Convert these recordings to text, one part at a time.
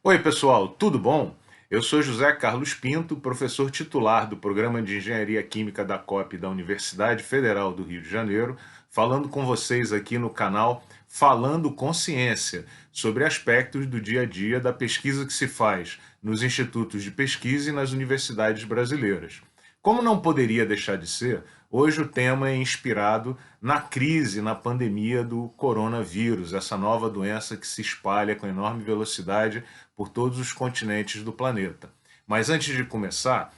Oi, pessoal, tudo bom? Eu sou José Carlos Pinto, professor titular do Programa de Engenharia Química da COP da Universidade Federal do Rio de Janeiro, falando com vocês aqui no canal Falando com Ciência, sobre aspectos do dia a dia da pesquisa que se faz nos institutos de pesquisa e nas universidades brasileiras. Como não poderia deixar de ser, hoje o tema é inspirado na crise, na pandemia do coronavírus, essa nova doença que se espalha com enorme velocidade por todos os continentes do planeta. Mas antes de começar,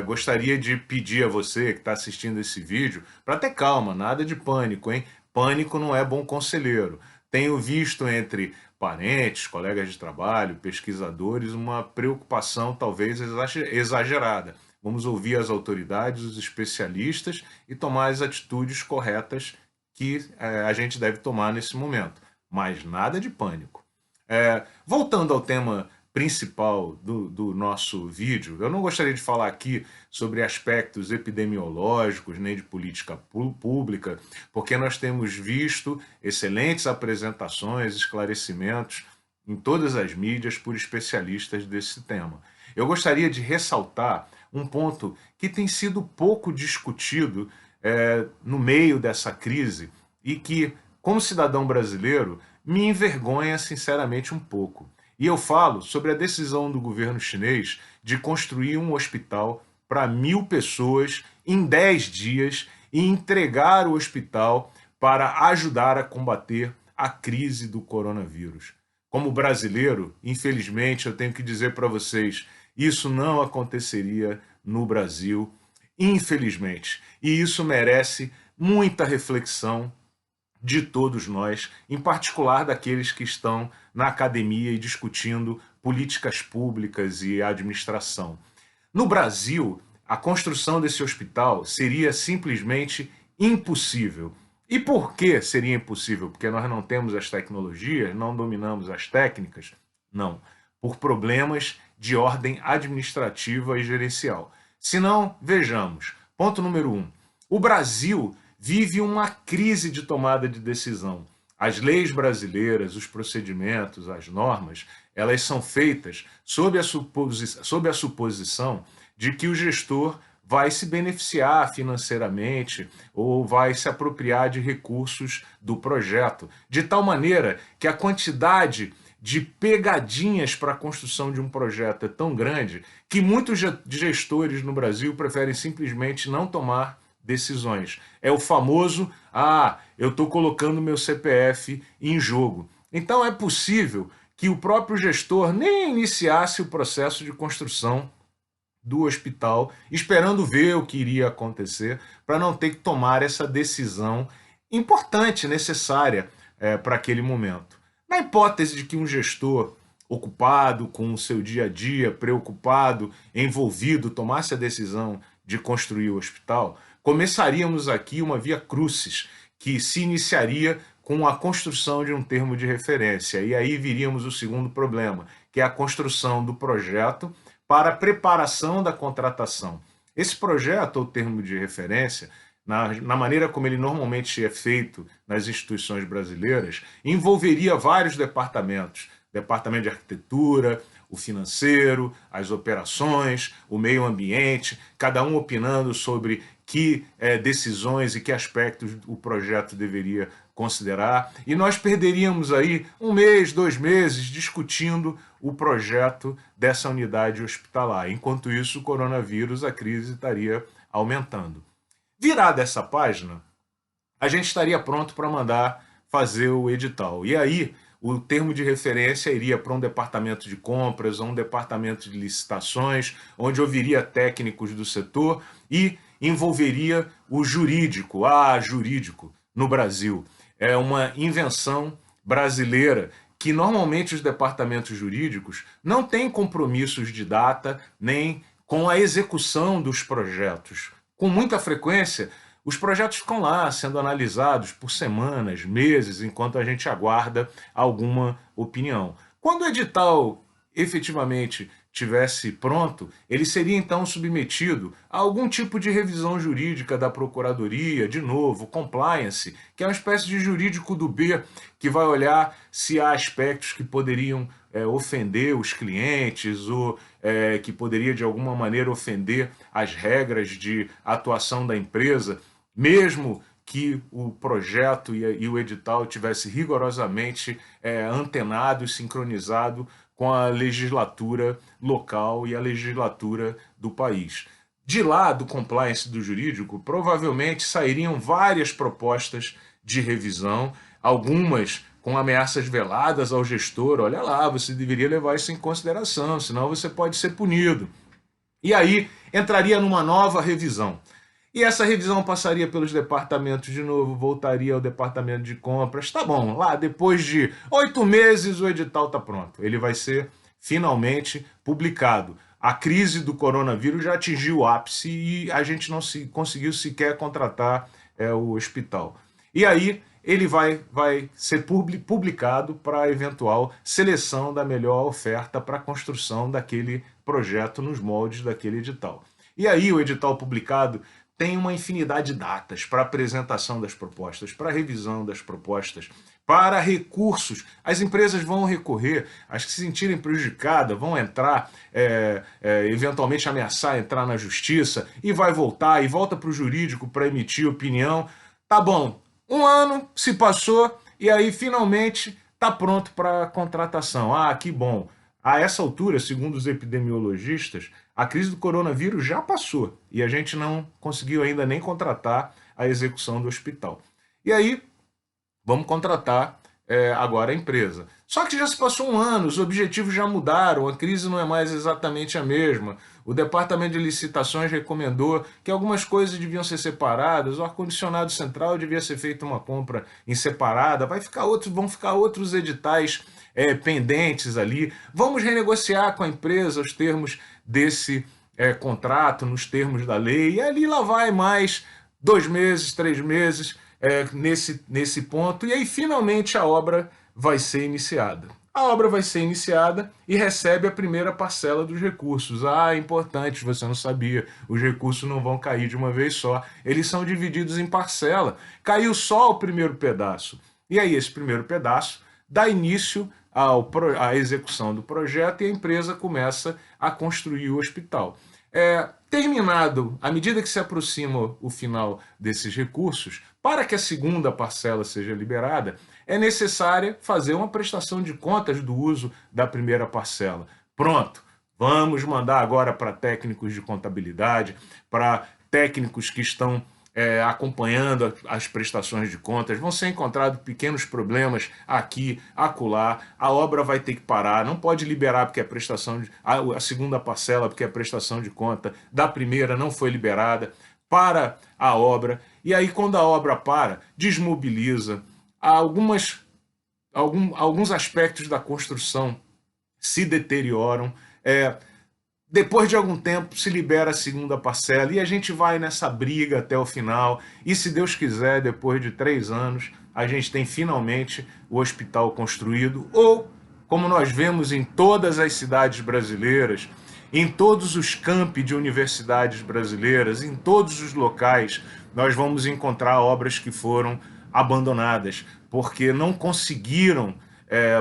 gostaria de pedir a você que está assistindo esse vídeo para ter calma, nada de pânico, hein? Pânico não é bom conselheiro. Tenho visto entre parentes, colegas de trabalho, pesquisadores, uma preocupação talvez exagerada. Vamos ouvir as autoridades, os especialistas e tomar as atitudes corretas que a gente deve tomar nesse momento. Mas nada de pânico. Voltando ao tema principal do nosso vídeo, eu não gostaria de falar aqui sobre aspectos epidemiológicos nem de política pública, porque nós temos visto excelentes apresentações, esclarecimentos em todas as mídias por especialistas desse tema. Eu gostaria de ressaltar um ponto que tem sido pouco discutido no meio dessa crise e que, como cidadão brasileiro, me envergonha sinceramente um pouco. E eu falo sobre a decisão do governo chinês de construir um hospital para 1.000 pessoas em 10 dias e entregar o hospital para ajudar a combater a crise do coronavírus. Como brasileiro, infelizmente, eu tenho que dizer para vocês, isso não aconteceria no Brasil, infelizmente. E isso merece muita reflexão de todos nós, em particular daqueles que estão na academia e discutindo políticas públicas e administração. No Brasil, a construção desse hospital seria simplesmente impossível. E por que seria impossível? Porque nós não temos as tecnologias, não dominamos as técnicas? Não. Por problemas de ordem administrativa e gerencial. Se não, vejamos. Ponto número 1. O Brasil vive uma crise de tomada de decisão. As leis brasileiras, os procedimentos, as normas, elas são feitas sob a suposição de que o gestor vai se beneficiar financeiramente ou vai se apropriar de recursos do projeto, de tal maneira que a quantidade de pegadinhas para a construção de um projeto é tão grande que muitos gestores no Brasil preferem simplesmente não tomar decisões. É o famoso, eu estou colocando meu CPF em jogo. Então é possível que o próprio gestor nem iniciasse o processo de construção do hospital, esperando ver o que iria acontecer, para não ter que tomar essa decisão importante, necessária para aquele momento. Na hipótese de que um gestor ocupado com o seu dia a dia, preocupado, envolvido, tomasse a decisão de construir o hospital, começaríamos aqui uma via crucis, que se iniciaria com a construção de um termo de referência. E aí viríamos o segundo problema, que é a construção do projeto para a preparação da contratação. Esse projeto, ou termo de referência, na maneira como ele normalmente é feito nas instituições brasileiras, envolveria vários departamentos. Departamento de arquitetura, o financeiro, as operações, o meio ambiente, cada um opinando sobre que decisões e que aspectos o projeto deveria considerar. E nós perderíamos aí 1 mês, 2 meses discutindo o projeto dessa unidade hospitalar. Enquanto isso, o coronavírus, a crise estaria aumentando. Virada essa página, a gente estaria pronto para mandar fazer o edital. E aí, o termo de referência iria para um departamento de compras, ou um departamento de licitações, onde ouviria técnicos do setor e envolveria o jurídico. Jurídico no Brasil. É uma invenção brasileira que normalmente os departamentos jurídicos não têm compromissos de data nem com a execução dos projetos. Com muita frequência, os projetos ficam lá sendo analisados por semanas, meses, enquanto a gente aguarda alguma opinião. Quando o edital efetivamente tivesse pronto, ele seria então submetido a algum tipo de revisão jurídica da Procuradoria, de novo, compliance, que é uma espécie de jurídico do B, que vai olhar se há aspectos que poderiam ofender os clientes ou que poderia de alguma maneira ofender as regras de atuação da empresa, mesmo que o projeto e o edital tivesse rigorosamente antenado e sincronizado com a legislatura local e a legislatura do país. De lá do compliance do jurídico, provavelmente sairiam várias propostas de revisão, algumas com ameaças veladas ao gestor, olha lá, você deveria levar isso em consideração, senão você pode ser punido. E aí entraria numa nova revisão. E essa revisão passaria pelos departamentos de novo, voltaria ao departamento de compras. Tá bom, lá depois de 8 meses o edital está pronto. Ele vai ser finalmente publicado. A crise do coronavírus já atingiu o ápice e a gente não conseguiu sequer contratar o hospital. E aí ele vai ser publicado para a eventual seleção da melhor oferta para a construção daquele projeto nos moldes daquele edital. E aí o edital publicado tem uma infinidade de datas para apresentação das propostas, para revisão das propostas, para recursos. As empresas vão recorrer, as que se sentirem prejudicadas vão entrar, eventualmente ameaçar entrar na justiça e vai voltar e volta para o jurídico para emitir opinião. Tá bom, um ano se passou e aí finalmente está pronto para a contratação. Ah, que bom. A essa altura, segundo os epidemiologistas, a crise do coronavírus já passou e a gente não conseguiu ainda nem contratar a execução do hospital. E aí, vamos contratar agora a empresa. Só que já se passou um ano, os objetivos já mudaram, a crise não é mais exatamente a mesma. O departamento de licitações recomendou que algumas coisas deviam ser separadas, o ar-condicionado central devia ser feita uma compra em separada, vão ficar outros editais pendentes ali. Vamos renegociar com a empresa os termos desse contrato, nos termos da lei, e ali lá vai mais 2 meses, 3 meses nesse ponto, e aí finalmente a obra vai ser iniciada. A obra vai ser iniciada e recebe a primeira parcela dos recursos. Ah, é importante, você não sabia, os recursos não vão cair de uma vez só, eles são divididos em parcela. Caiu só o primeiro pedaço. E aí esse primeiro pedaço dá início à execução do projeto e a empresa começa a construir o hospital. Terminado, à medida que se aproxima o final desses recursos, para que a segunda parcela seja liberada, é necessária fazer uma prestação de contas do uso da primeira parcela. Pronto, vamos mandar agora para técnicos de contabilidade, para técnicos que estão acompanhando as prestações de contas, vão ser encontrados pequenos problemas aqui, acolá, a obra vai ter que parar, não pode liberar porque a segunda parcela porque a prestação de conta da primeira não foi liberada, para a obra, e aí quando a obra para, desmobiliza, alguns aspectos da construção se deterioram, depois de algum tempo se libera a segunda parcela e a gente vai nessa briga até o final e se Deus quiser, depois de 3 anos, a gente tem finalmente o hospital construído ou, como nós vemos em todas as cidades brasileiras, em todos os campi de universidades brasileiras, em todos os locais, nós vamos encontrar obras que foram abandonadas porque não conseguiram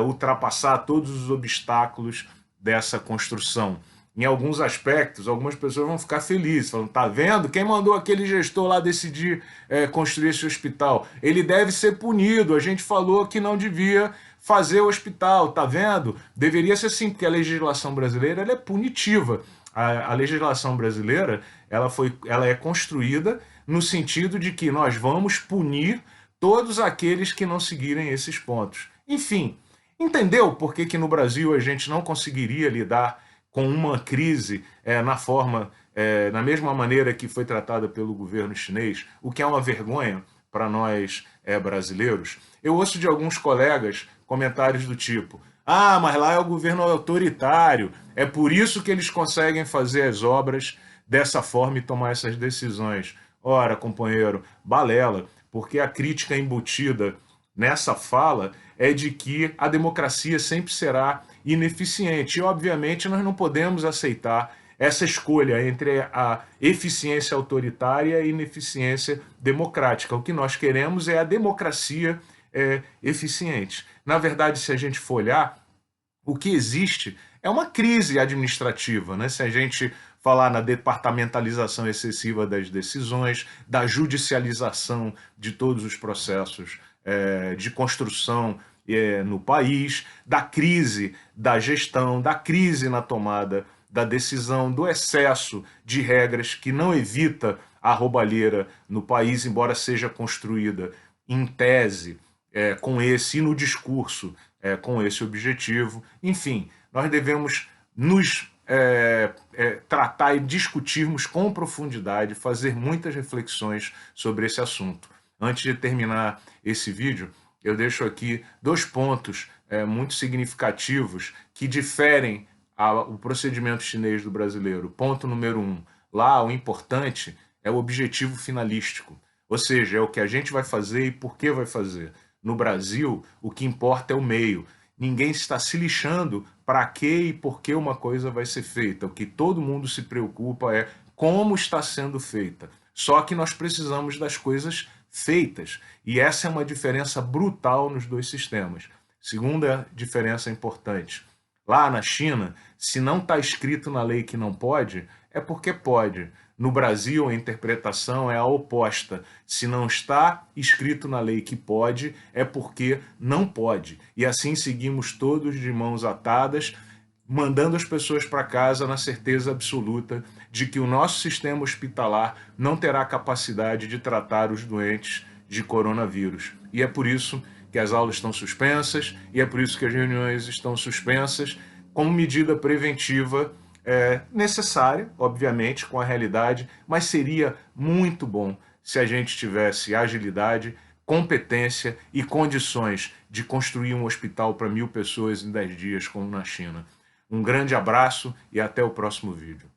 ultrapassar todos os obstáculos dessa construção. Em alguns aspectos, algumas pessoas vão ficar felizes, falando, tá vendo? Quem mandou aquele gestor lá decidir construir esse hospital? Ele deve ser punido, a gente falou que não devia fazer o hospital, tá vendo? Deveria ser assim, porque a legislação brasileira ela é punitiva. A legislação brasileira ela é construída no sentido de que nós vamos punir todos aqueles que não seguirem esses pontos. Enfim, entendeu por que no Brasil a gente não conseguiria lidar com uma crise na mesma maneira que foi tratada pelo governo chinês, o que é uma vergonha para nós brasileiros? Eu ouço de alguns colegas comentários do tipo, ah, mas lá é o governo autoritário, é por isso que eles conseguem fazer as obras dessa forma e tomar essas decisões. Ora, companheiro, balela, porque a crítica embutida nessa fala é de que a democracia sempre será ineficiente. E, obviamente, nós não podemos aceitar essa escolha entre a eficiência autoritária e a ineficiência democrática. O que nós queremos é a democracia eficiente. Na verdade, se a gente for olhar, o que existe é uma crise administrativa, né? Se a gente falar na departamentalização excessiva das decisões, da judicialização de todos os processos de construção no país, da crise da gestão, da crise na tomada da decisão, do excesso de regras que não evita a roubalheira no país, embora seja construída em tese com esse, e no discurso com esse objetivo. Enfim, nós devemos nos tratar e discutirmos com profundidade, fazer muitas reflexões sobre esse assunto. Antes de terminar esse vídeo, eu deixo aqui 2 pontos muito significativos que diferem o procedimento chinês do brasileiro. Ponto número 1, lá o importante é o objetivo finalístico, ou seja, é o que a gente vai fazer e por que vai fazer. No Brasil, o que importa é o meio. Ninguém está se lixando para que e por que uma coisa vai ser feita. O que todo mundo se preocupa é como está sendo feita. Só que nós precisamos das coisas feitas. E essa é uma diferença brutal nos 2 sistemas. Segunda diferença importante. Lá na China, se não está escrito na lei que não pode, é porque pode. No Brasil, a interpretação é a oposta. Se não está escrito na lei que pode, é porque não pode. E assim seguimos todos de mãos atadas, mandando as pessoas para casa na certeza absoluta de que o nosso sistema hospitalar não terá capacidade de tratar os doentes de coronavírus. E é por isso que as aulas estão suspensas, e é por isso que as reuniões estão suspensas, como medida preventiva necessária, obviamente, com a realidade, mas seria muito bom se a gente tivesse agilidade, competência e condições de construir um hospital para 1000 pessoas em 10 dias, como na China. Um grande abraço e até o próximo vídeo.